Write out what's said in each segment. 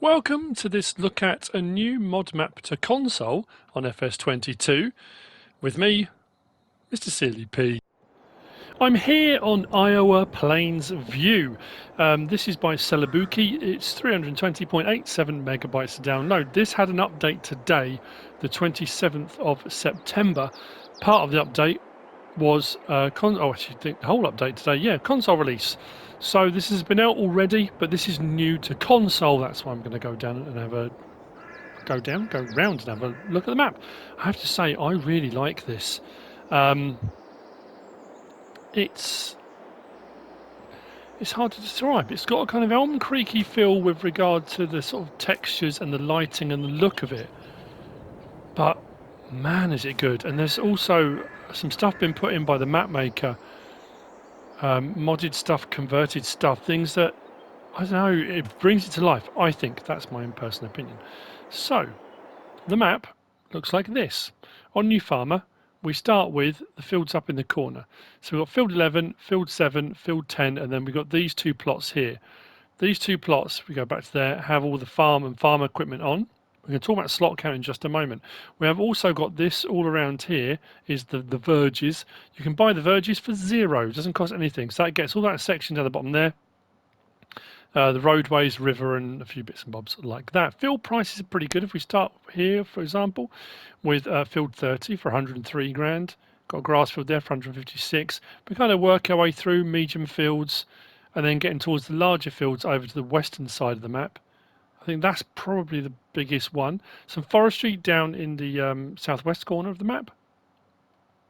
Welcome to this look at a new mod map to console on FS22 with me, MrSealyp. I'm here on Iowa Plains View. This is by Celobuki. It's 320.87 megabytes to download. This had an update today, the 27th of September. Part of the update was the whole update today. Yeah, console release. So this has been out already, but this is new to console. That's why I'm going to go down and go round and have a look at the map. I have to say, I really like this. It's hard to describe. It's got a kind of Elm Creeky feel with regard to the sort of textures and the lighting and the look of it. But man, is it good! And there's also some stuff been put in by the map maker. Modded stuff, converted stuff, things that, I don't know, it brings it to life. I think that's my own personal opinion. So, the map looks like this. On New Farmer, we start with the fields up in the corner. So we've got field 11, field 7, field 10, and then we've got these two plots here. These two plots, if we go back to there, have all the farm and farm equipment on. We're going to talk about slot count in just a moment. We have also got this all around here, is the verges. You can buy the verges for $0, it doesn't cost anything. So that gets all that section down the bottom there. The roadways, river, and a few bits and bobs like that. Field prices are pretty good. If we start here, for example, with field 30 for 103 grand, got a grass field there for 156. We kind of work our way through medium fields and then getting towards the larger fields over to the western side of the map. I think that's probably the biggest one. Some forestry down in the southwest corner of the map.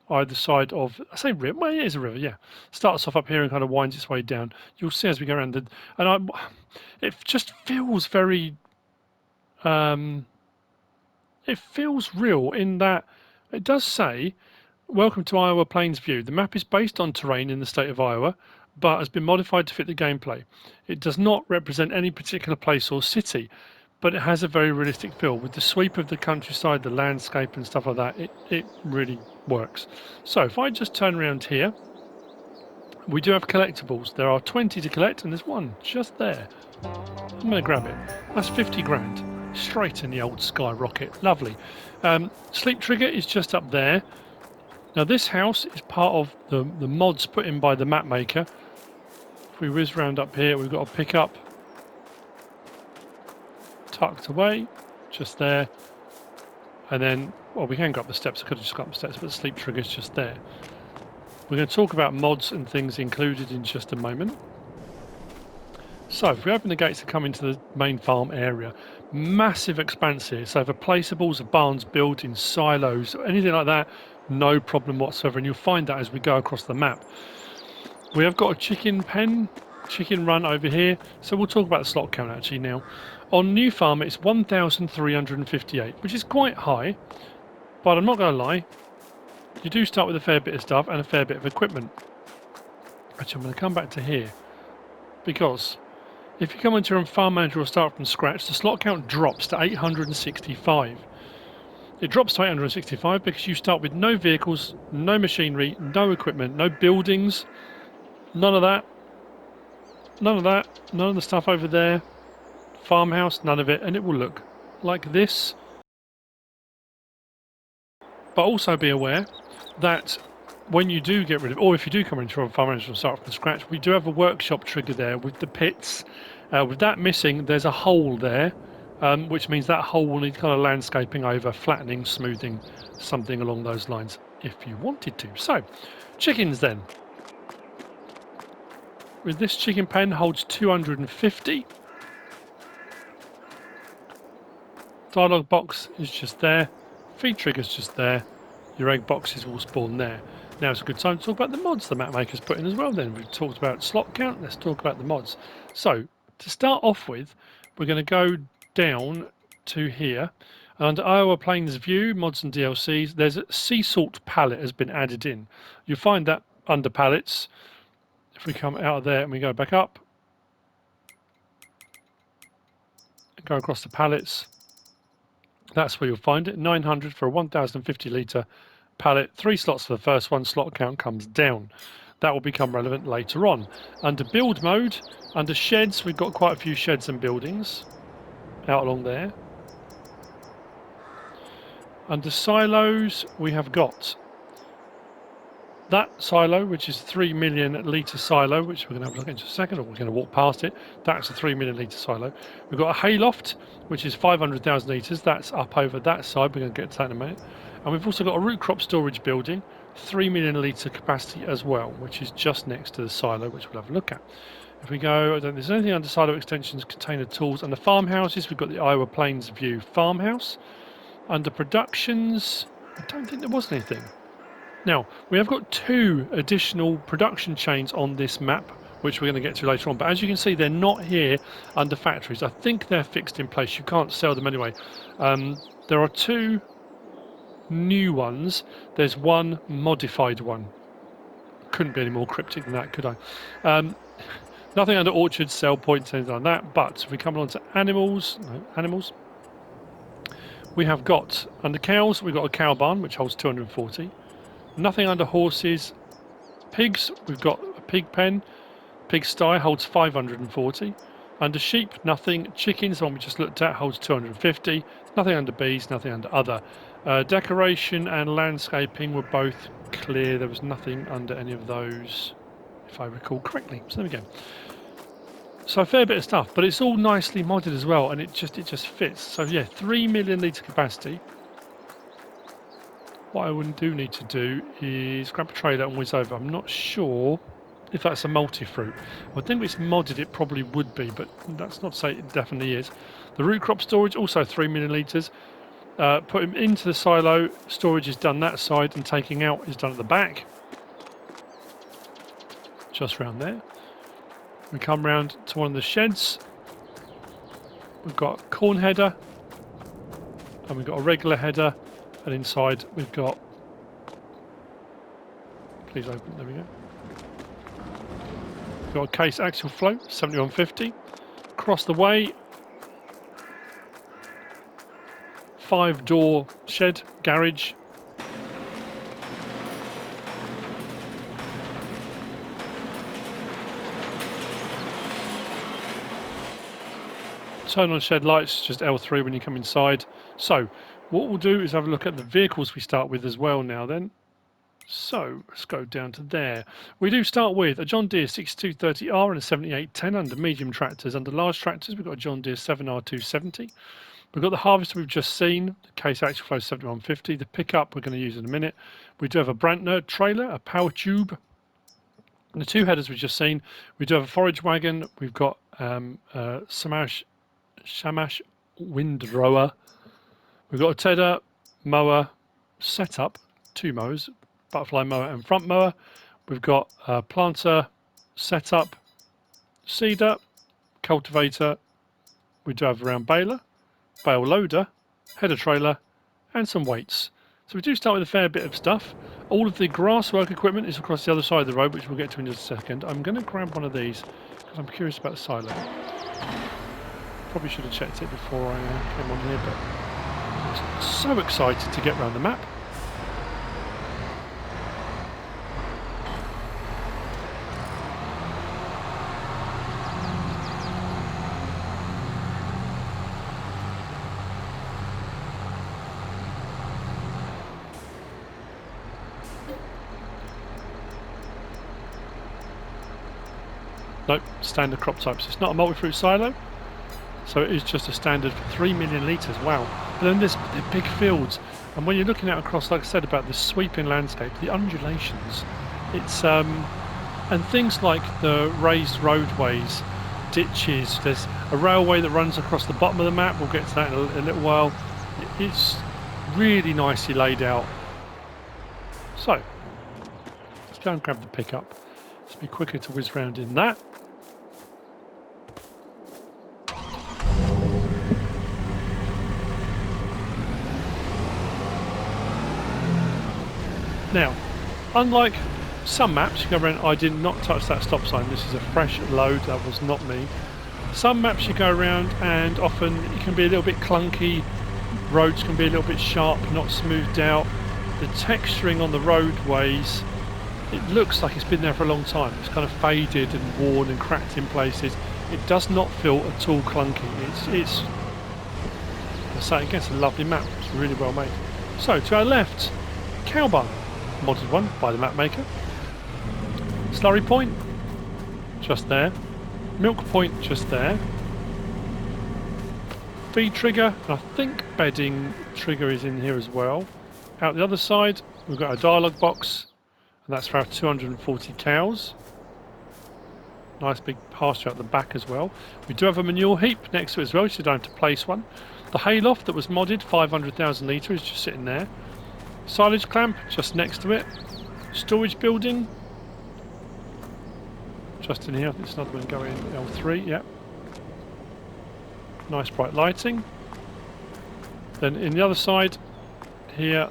Either side of, I say river, well, it is a river, yeah. Starts off up here and kind of winds its way down. You'll see as we go around, it just feels very, it feels real in that it does say, welcome to Iowa Plains View. The map is based on terrain in the state of Iowa, but has been modified to fit the gameplay. It does not represent any particular place or city, but it has a very realistic feel. With the sweep of the countryside, the landscape and stuff like that, it really works. So if I just turn around here, we do have collectibles. There are 20 to collect, and there's one just there. I'm going to grab it. That's 50 grand. Straight in the old skyrocket. Lovely. Sleep trigger is just up there. Now this house is part of the mods put in by the map maker. If we whiz round up here, we've got a pickup tucked away, just there. And then, well, we can go up the steps. I could have just got up the steps, but the sleep trigger is just there. We're going to talk about mods and things included in just a moment. So if we open the gates to come into the main farm area, massive expanse here. So for placeables, of barns built in silos, anything like that, no problem whatsoever. And you'll find that as we go across the map. We have got a chicken pen, chicken run over here. So we'll talk about the slot count actually now. On New Farm, it's 1,358, which is quite high. But I'm not going to lie, you do start with a fair bit of stuff and a fair bit of equipment. Actually, I'm going to come back to here. Because if you come into your farm manager or start from scratch, the slot count drops to 865. It drops to 865 because you start with no vehicles, no machinery, no equipment, no buildings, none of that. None of that, none of the stuff over there. Farmhouse, none of it, and it will look like this. But also be aware that when you do get rid of, or if you do come into a farm manager and start from scratch, we do have a workshop trigger there with the pits. With that missing, there's a hole there, which means that hole will need kind of landscaping over, flattening, smoothing, something along those lines, if you wanted to. So, chickens then. With this chicken pen holds 250. Dialogue box is just there. Feed trigger's just there. Your egg boxes will spawn there. Now it's a good time to talk about the mods the map maker's put in as well then. We've talked about slot count, let's talk about the mods. So, to start off with, we're going to go down to here. And under Iowa Plains View, mods and DLCs, there's a sea salt pallet has been added in. You'll find that under pallets. If we come out of there and we go back up, and go across the pallets, that's where you'll find it. 900 for a 1,050 litre pallet. 3 slots for the first one. Slot count comes down. That will become relevant later on. Under build mode, under sheds, we've got quite a few sheds and buildings. out along there. Under silos, we have got that silo, which is 3 million litre silo, which we're going to have a look at in just a second, or we're going to walk past it. That's a 3 million litre silo. We've got a hayloft, which is 500,000 litres. That's up over that side. We're going to get to that in a minute. And we've also got a root crop storage building, 3 million litre capacity as well, which is just next to the silo, which we'll have a look at. If we go, I don't think there's anything under silo extensions, container tools, and the farmhouses. We've got the Iowa Plains View farmhouse. Under productions, I don't think there was anything. Now, we have got 2 additional production chains on this map, which we're going to get to later on. But as you can see, they're not here under factories. I think they're fixed in place. You can't sell them anyway. There are 2 new ones. There's 1 modified one. Couldn't be any more cryptic than that, could I? Nothing under orchards, sell points, anything like that. But if we come on to animals, we have got, under cows, we've got a cow barn, which holds 240. Nothing under horses. Pigs, we've got a pig pen. Pig sty holds 540. Under sheep, nothing. Chickens, the one we just looked at, holds 250. Nothing under bees, nothing under other. Decoration and landscaping were both clear. There was nothing under any of those, if I recall correctly. So there we go. So a fair bit of stuff, but it's all nicely modded as well, and it just fits. So yeah, 3 million litre capacity. What I do need to do is grab a trailer and whiz over. I'm not sure if that's a multi-fruit. I think if it's modded it probably would be, but that's not to say it definitely is. The root crop storage, also 3 million litres. Put them into the silo. Storage is done that side, and taking out is done at the back. Just round there. We come round to one of the sheds. We've got a corn header, and we've got a regular header, and inside we've got, please open, there we go. We've got a case axial flow, 7150. Across the way, 5-door shed, garage. Turn on shed lights, just L3 when you come inside. So what we'll do is have a look at the vehicles we start with as well now then. So let's go down to there. We do start with a John Deere 6230R and a 7810 under medium tractors. Under large tractors, we've got a John Deere 7R270. We've got the harvester we've just seen, the case axial flow 7150. The pickup we're going to use in a minute. We do have a Brantner trailer, a power tube. And the 2 headers we've just seen. We do have a forage wagon. We've got Shamash windrower. We've got a tedder, mower, setup, 2 mowers, butterfly mower and front mower. We've got a planter, setup, seeder, cultivator. We do have a round baler, bale loader, header trailer, and some weights. So we do start with a fair bit of stuff. All of the grass work equipment is across the other side of the road, which we'll get to in just a second. I'm going to grab one of these because I'm curious about the silo. Probably should have checked it before I came on here, but I'm so excited to get around the map. Nope, standard crop types. It's not a multi-fruit silo. So it is just a standard 3 million litres, wow. And then there's the big fields. And when you're looking out across, like I said, about the sweeping landscape, the undulations, it's, and things like the raised roadways, ditches, there's a railway that runs across the bottom of the map, we'll get to that in a little while. It's really nicely laid out. So, let's go and grab the pickup. It's be quicker to whiz round in that. Now, unlike some maps, you go around, I did not touch that stop sign, this is a fresh load, that was not me. Some maps you go around and often it can be a little bit clunky, roads can be a little bit sharp, not smoothed out. The texturing on the roadways, it looks like it's been there for a long time. It's kind of faded and worn and cracked in places. It does not feel at all clunky. It's say again, it's a lovely map. It's really well made. So to our left, cow barn, modded one by the map maker. Slurry point, just there. Milk point, just there. Feed trigger, and I think bedding trigger is in here as well. Out the other side, we've got our dialogue box, and that's for our 240 cows. Nice big pasture at the back as well. We do have a manure heap next to it as well, so you don't have to place one. The hayloft that was modded, 500,000 litre, is just sitting there. Silage clamp, just next to it. Storage building, just in here. I think it's another one going L3, yeah. Nice bright lighting. Then in the other side, here,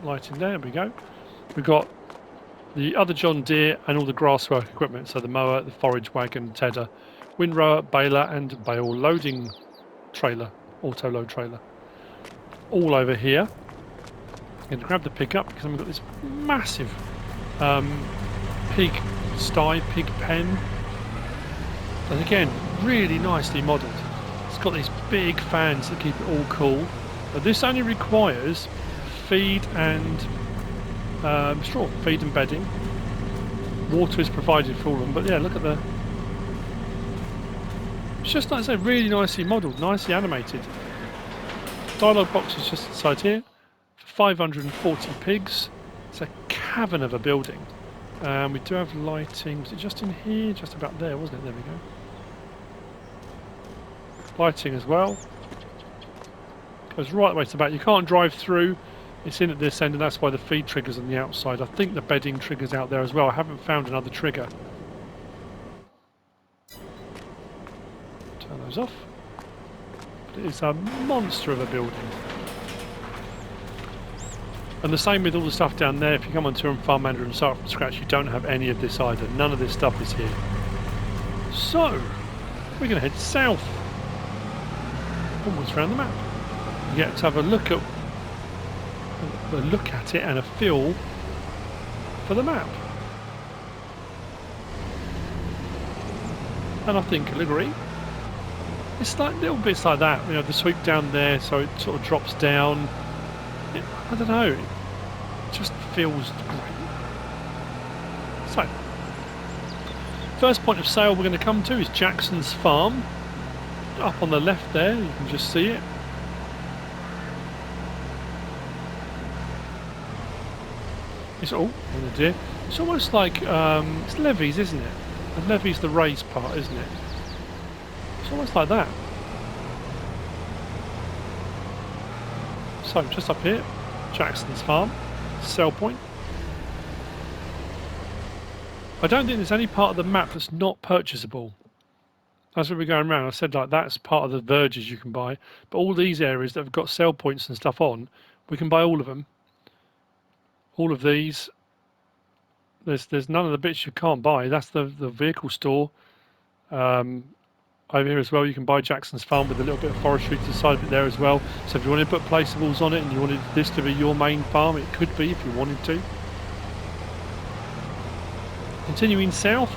lighting there we go. We've got the other John Deere and all the grasswork equipment, so the mower, the forage wagon, tedder, windrower, baler and bale loading trailer, auto load trailer. All over here. I'm going to grab the pickup because we've got this massive pig sty, pig pen. And again, really nicely modelled. It's got these big fans that keep it all cool. But this only requires feed and straw, feed and bedding. Water is provided for all of them, but yeah, look at the... It's just, like I say, really nicely modelled, nicely animated. Dialogue box is just inside here. For 540 pigs. It's a cavern of a building. We do have lighting. Was it just in here? Just about there, wasn't it? There we go. Lighting as well. Goes right the way to the back. You can't drive through. It's in at this end, and that's why the feed trigger's on the outside. I think the bedding trigger's out there as well. I haven't found another trigger. Turn those off. But it's a monster of a building. And the same with all the stuff down there. If you come on Tour and Farm Manager and start from scratch, you don't have any of this either. None of this stuff is here. So, we're going to head south. Almost around the map. You get to have a look at it and a feel for the map. And I think I'll agree. It's like little bits like that, you know, the sweep down there, so it sort of drops down. I don't know, it just feels great. So, first point of sale we're going to come to is Jackson's Farm. Up on the left there, you can just see it. It's oh dear. It's almost like it's levees, isn't it? And levees the raised part, isn't it? It's almost like that. So just up here, Jackson's Farm, sell point. I don't think there's any part of the map that's not purchasable. As we were going around, I said like that's part of the verges you can buy, but all these areas that have got sell points and stuff on, we can buy all of them. All of these. There's none of the bits you can't buy. That's the vehicle store. Over here as well, you can buy Jackson's Farm with a little bit of forestry to the side of it there as well. So if you want to put placeables on it and you wanted this to be your main farm, it could be if you wanted to. Continuing south.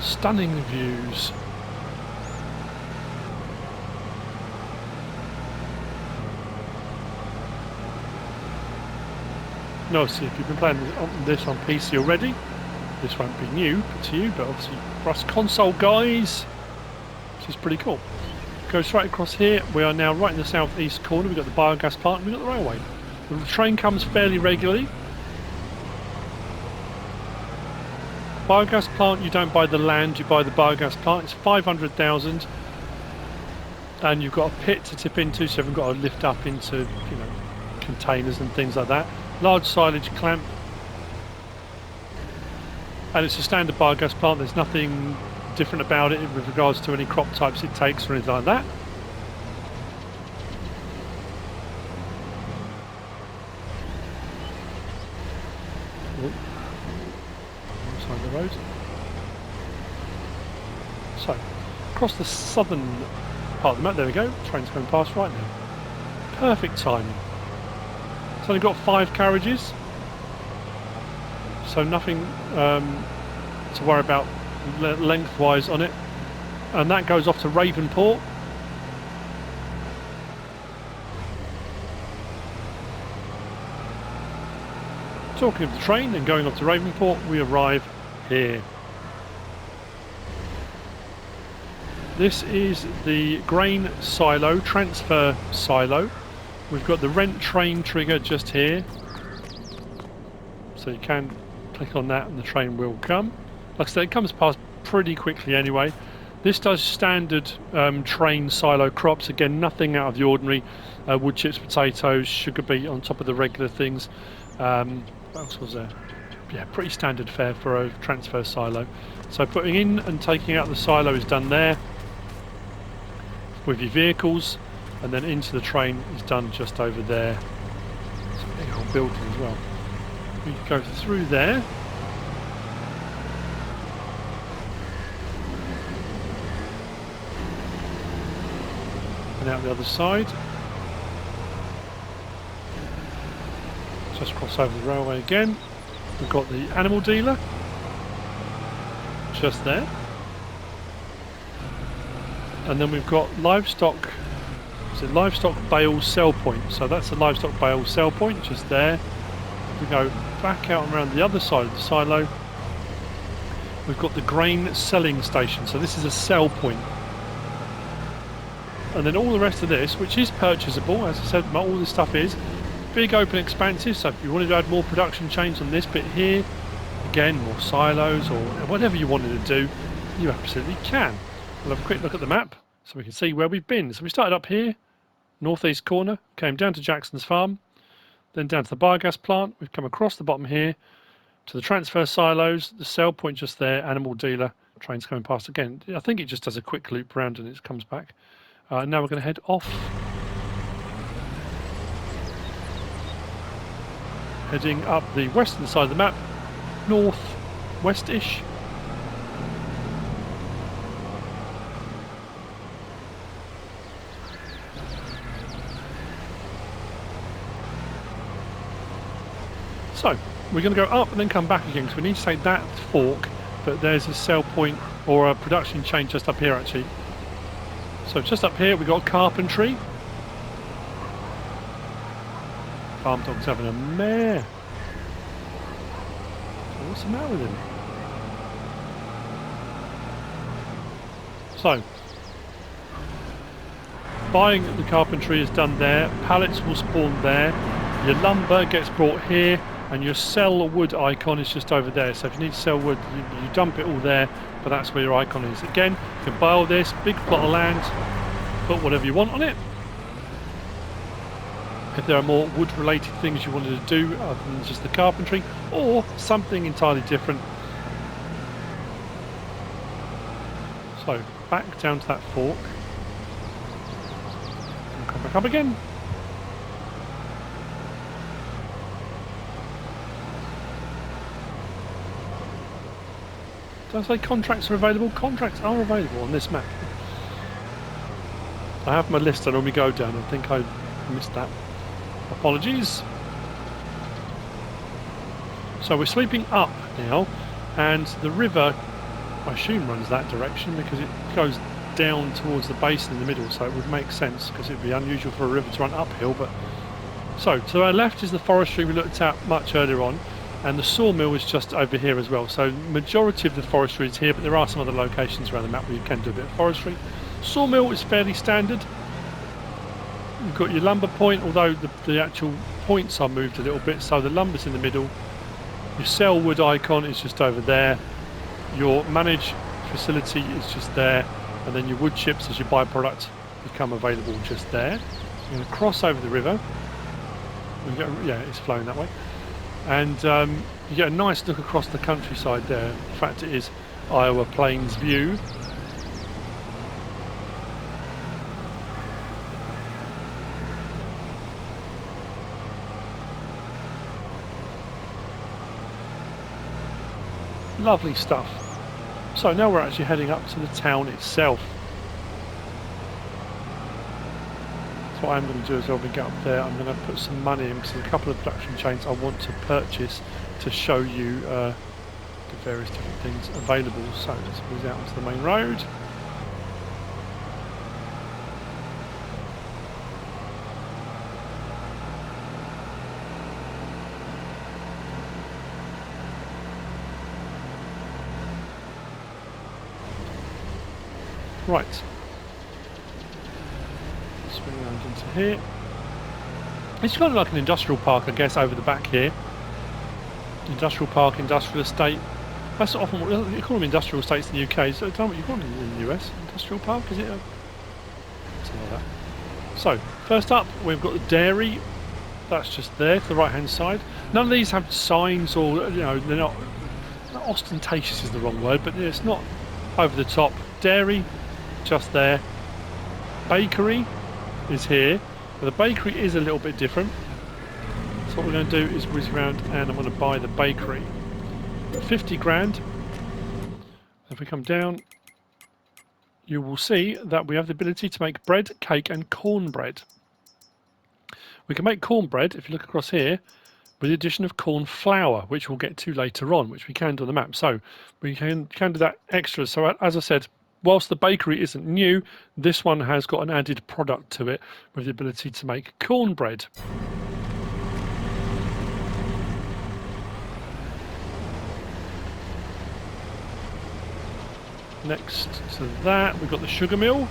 Stunning views. No, see, if you've been playing this on PC already, this won't be new to you, but obviously for us console guys, this is pretty cool. Go straight across here. We are now right in the southeast corner. We've got the biogas plant and we've got the railway. The train comes fairly regularly. Biogas plant, you don't buy the land, you buy the biogas plant. It's 500,000, and you've got a pit to tip into, so you haven't got to lift up into, you know, containers and things like that. Large silage clamp, and it's a standard biogas plant. There's nothing different about it with regards to any crop types it takes or anything like that. Side of the road. So, across the southern part of the map, there we go. Train's going past right now. perfect timing. It's only got 5 carriages, so nothing to worry about lengthwise on it. And that goes off to Ravenport. Talking of the train and going off to Ravenport, we arrive here. This is the grain silo, transfer silo. We've got the rent train trigger just here. So you can click on that and the train will come. Like I said, it comes past pretty quickly anyway. This does standard train silo crops. Again, nothing out of the ordinary. Wood chips, potatoes, sugar beet on top of the regular things. What else was there? Yeah, pretty standard fare for a transfer silo. So putting in and taking out the silo is done there with your vehicles, and then into the train is done just over there. It's a big old building as well. We can go through there. And out the other side. Just cross over the railway again. We've got the animal dealer just there. And then we've got livestock. Is it livestock bale sell point? So that's the livestock bale sell point just there. If we go back out and around the other side of the silo, we've got the grain selling station. So this is a sell point. And then all the rest of this, which is purchasable, as I said, all this stuff is big open expanses. So if you wanted to add more production chains on this bit here, again, more silos or whatever you wanted to do, you absolutely can. We'll have a quick look at the map so we can see where we've been. So we started up here, northeast corner, came down to Jackson's farm, then down to the biogas plant. We've come across the bottom here to the transfer silos, the sell point just there, animal dealer, trains coming past again. I think it just does a quick loop around and it comes back. Now we're going to head off. Heading up the western side of the map, north-west-ish. So, we're going to go up and then come back again, because we need to take that fork, but there's a sell point or a production chain just up here actually. So just up here we've got carpentry. Farm dog's having a mare. What's the matter with him? So, buying the carpentry is done there. Pallets will spawn there. Your lumber gets brought here. And your sell wood icon is just over there. So if you need to sell wood, you dump it all there, but that's where your icon is. Again, you can buy all this, big plot of land, put whatever you want on it. If there are more wood related things you wanted to do other than just the carpentry, or something entirely different. So back down to that fork. And come back up again. Did I say contracts are available? Contracts are available on this map. I have my list I normally go down. I think I missed that. Apologies. So we're sweeping up now, and the river, I assume, runs that direction because it goes down towards the basin in the middle, so it would make sense because it would be unusual for a river to run uphill. But so to our left is the forestry we looked at much earlier on. And the sawmill is just over here as well. So majority of the forestry is here, but there are some other locations around the map where you can do a bit of forestry. Sawmill is fairly standard. You've got your lumber point, although the actual points are moved a little bit, so the lumber's in the middle. Your sell wood icon is just over there. Your manage facility is just there, and then your wood chips as your byproduct become available just there. You're going to cross over the river. Yeah, it's flowing that way. And you get a nice look across the countryside there. In fact, it is Iowa Plains view. Lovely stuff. So now we're actually heading up to the town itself. So what I'm going to do is when we get up there, I'm going to put some money in because there's a couple of production chains I want to purchase to show you the various different things available. So let's move out onto the main road. Right. Swing around into here. It's kind of like an industrial park, I guess, over the back here. Industrial park, industrial estate. That's often what you call them, industrial estates in the UK. So, don't you call them in the US? Industrial park, is it? Something like that. So, first up, we've got the dairy. That's just there to the right-hand side. None of these have signs, or they're not ostentatious is the wrong word, but it's not over the top. Dairy, just there. Bakery is here. But the bakery is a little bit different. So what we're going to do is whiz around and I'm going to buy the bakery. 50 grand. If we come down, you will see that we have the ability to make bread, cake and cornbread. We can make cornbread, if you look across here, with the addition of corn flour, which we'll get to later on, which we can do on the map. So we can do that extra. So as I said, whilst the bakery isn't new, this one has got an added product to it with the ability to make cornbread. Next to that, we've got the sugar mill,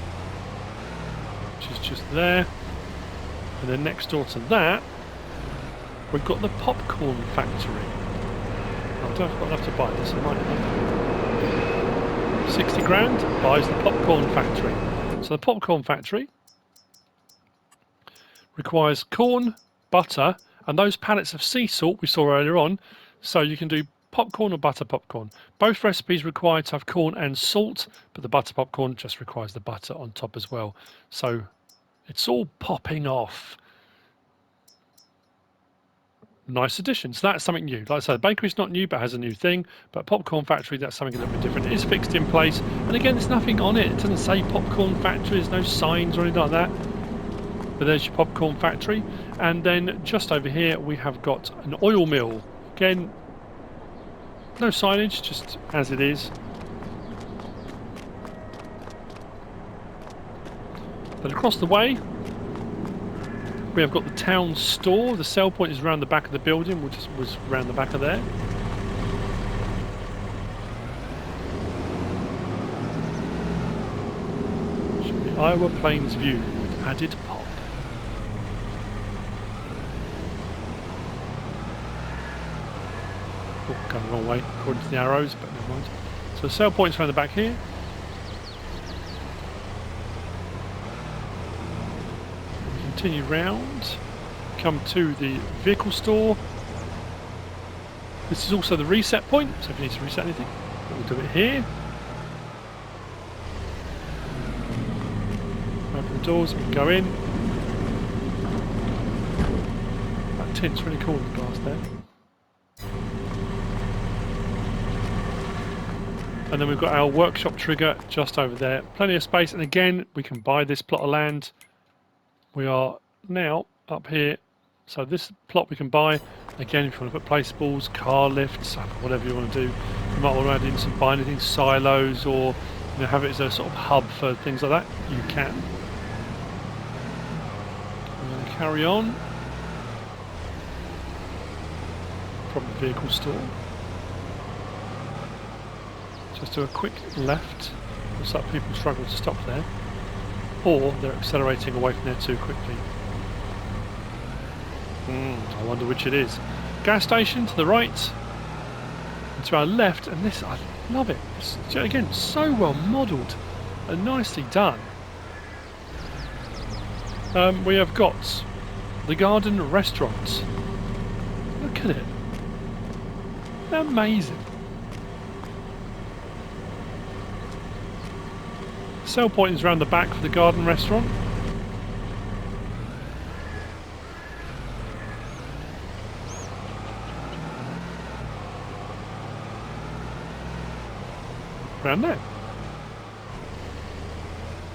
which is just there. And then next door to that, we've got the popcorn factory. I don't know if I've got enough to buy this, I might have. 60 grand buys the popcorn factory. So the popcorn factory requires corn, butter, and those pallets of sea salt we saw earlier on. So you can do popcorn or butter popcorn. Both recipes require to have corn and salt, but the butter popcorn just requires the butter on top as well. So it's all popping off. Nice addition. So that's something new. Like I said, the bakery's not new, but has a new thing. But popcorn factory, that's something a little bit different. It is fixed in place. And again, there's nothing on it. It doesn't say popcorn factory. There's no signs or anything like that. But there's your popcorn factory. And then just over here, we have got an oil mill. Again, no signage, just as it is. But across the way, we have got the town store. The sell point is around the back of the building, which was around the back of there. Should be Iowa Plains view with added pop. Oh, going the wrong way according to the arrows, but never mind. So the sell point's around the back here. Continue round, come to the vehicle store. This is also the reset point, so if you need to reset anything, we'll do it here. Open the doors, we can go in. That tint's really cool in the glass there. And then we've got our workshop trigger just over there. Plenty of space, and again, we can buy this plot of land. We are now up here, so this plot we can buy. Again, if you want to put placeables, car lifts, whatever you want to do. You might want to add in some buy anything, silos, or have it as a sort of hub for things like that. You can. We're going to carry on from the vehicle store. Just do a quick left. Looks like people struggle to stop there. Or they're accelerating away from there too quickly. I wonder which it is. Gas station to the right. And to our left, and this, I love it. It's, again, so well modelled and nicely done. We have got the Garden Restaurant. Look at it. Amazing. Sell point is around the back for the Garden Restaurant. Around there.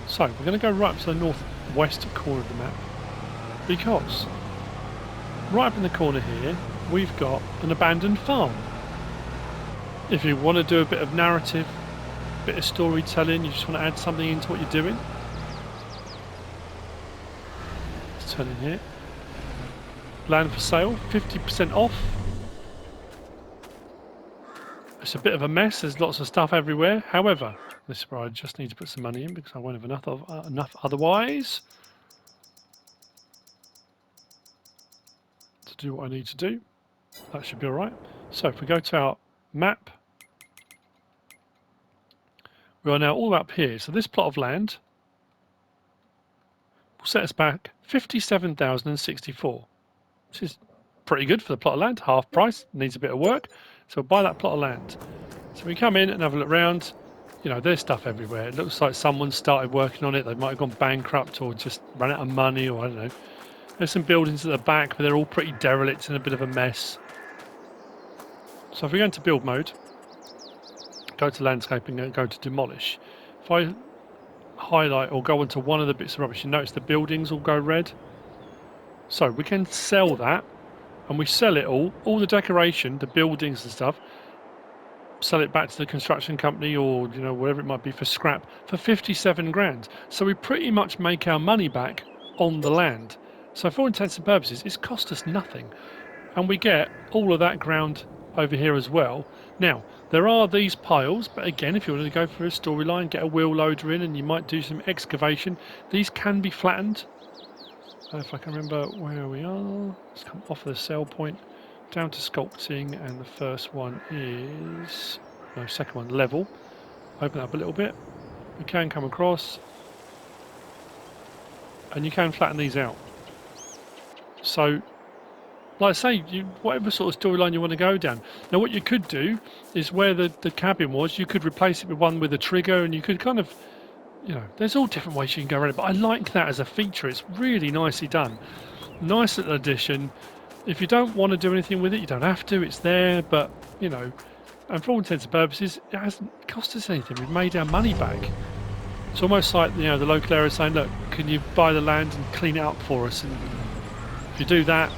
So we're going to go right up to the northwest corner of the map. because right up in the corner here, we've got an abandoned farm. If you want to do a bit of narrative, a bit of storytelling, you just want to add something into what you're doing. Let's turn in here. Land for sale, 50% off. It's a bit of a mess, there's lots of stuff everywhere. However, this is where I just need to put some money in because I won't have enough otherwise to do what I need to do. That should be alright. So if we go to our map, we are now all up here. So this plot of land will set us back 57,064, which is pretty good for the plot of land. Half price, needs a bit of work. So we'll buy that plot of land. So we come in and have a look around. You know, there's stuff everywhere. It looks like someone started working on it. They might have gone bankrupt or just run out of money, or I don't know. There's some buildings at the back, but they're all pretty derelict and a bit of a mess. So if we go into build mode, go to landscaping and go to demolish. If I highlight or go into one of the bits of rubbish, you notice the buildings all go red. So we can sell that, and we sell it all the decoration, the buildings and stuff, sell it back to the construction company or, you know, whatever it might be, for scrap for 57 grand. So we pretty much make our money back on the land. So for all intents and purposes, it's cost us nothing. And we get all of that ground over here as well. Now, there are these piles, but again, if you want to go for a storyline, get a wheel loader in and you might do some excavation, these can be flattened. If I can remember where we are, let's come off the sell point, down to sculpting, and the first one is, no, second one, level. Open it up a little bit. We can come across, and you can flatten these out. So, like I say, whatever sort of storyline you want to go down. Now, what you could do is where the cabin was, you could replace it with one with a trigger, and you could kind of, you know, there's all different ways you can go around it, but I like that as a feature. It's really nicely done. Nice little addition. If you don't want to do anything with it, you don't have to. It's there, but, you know, and for all intents and purposes, it hasn't cost us anything. We've made our money back. It's almost like, you know, the local area saying, look, can you buy the land and clean it up for us? And if you do that,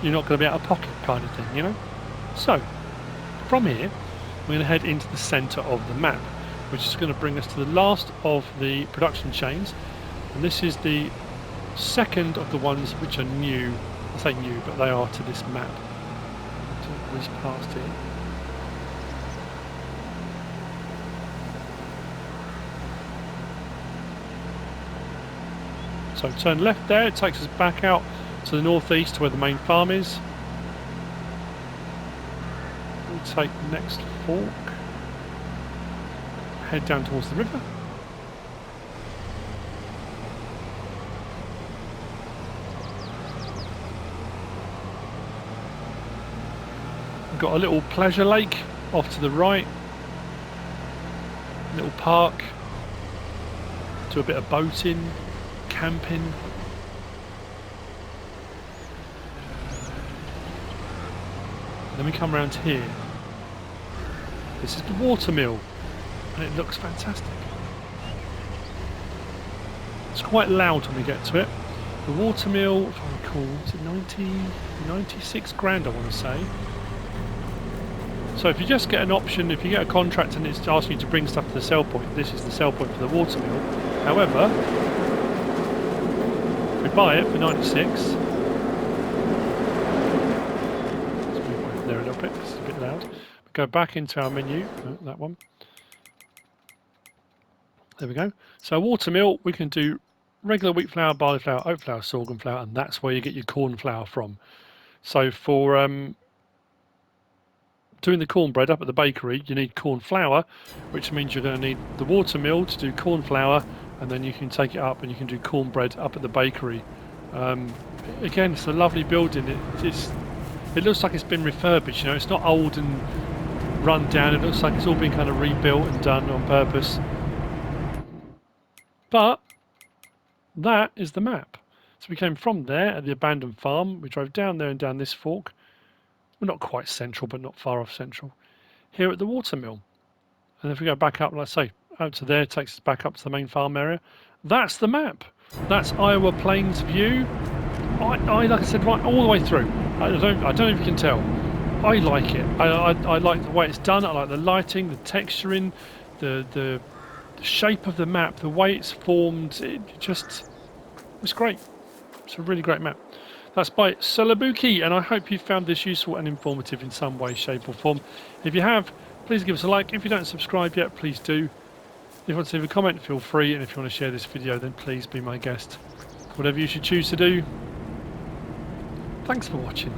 you're not going to be out of pocket, kind of thing, you know? So, from here, we're going to head into the centre of the map, which is going to bring us to the last of the production chains. And this is the second of the ones which are new. I say new, but they are to this map. To whiz past here. So turn left there, it takes us back out to the northeast to where the main farm is. We'll take the next fork, head down towards the river. We've got a little pleasure lake off to the right, little park, do a bit of boating, camping. Then we come around here. This is the water mill, and it looks fantastic. It's quite loud when we get to it. The water mill, if I recall, is it 96 grand, I want to say. So if you just get an option, if you get a contract and it's asking you to bring stuff to the sell point, this is the sell point for the water mill. However, if we buy it for 96, let's move over there a little bit, it's a bit loud. We go back into our menu, that one. There we go. So water mill, we can do regular wheat flour, barley flour, oat flour, sorghum flour, and that's where you get your corn flour from. So for doing the cornbread up at the bakery, you need corn flour, which means you're going to need the water mill to do corn flour, and then you can take it up and you can do cornbread up at the bakery. Again, it's a lovely building. It looks like it's been refurbished. You know, it's not old and run down. It looks like it's all been kind of rebuilt and done on purpose. But that is the map. So we came from there at the abandoned farm. We drove down there and down this fork. We're not quite central, but not far off central. Here at the water mill. And if we go back up, let's say, out to there, takes us back up to the main farm area. That's the map. That's Iowa Plains view. I like I said, right all the way through. I don't know if you can tell. I like it. I like the way it's done. I like the lighting, the texturing, the shape of the map, the way it's formed. It's great. It's a really great map. That's by Celobuki, and I hope you found this useful and informative in some way, shape or form. If you have, please give us a like. If you don't subscribe yet, please do. If you want to leave a comment, feel free, and if you want to share this video, then please be my guest. Whatever you should choose to do. Thanks for watching.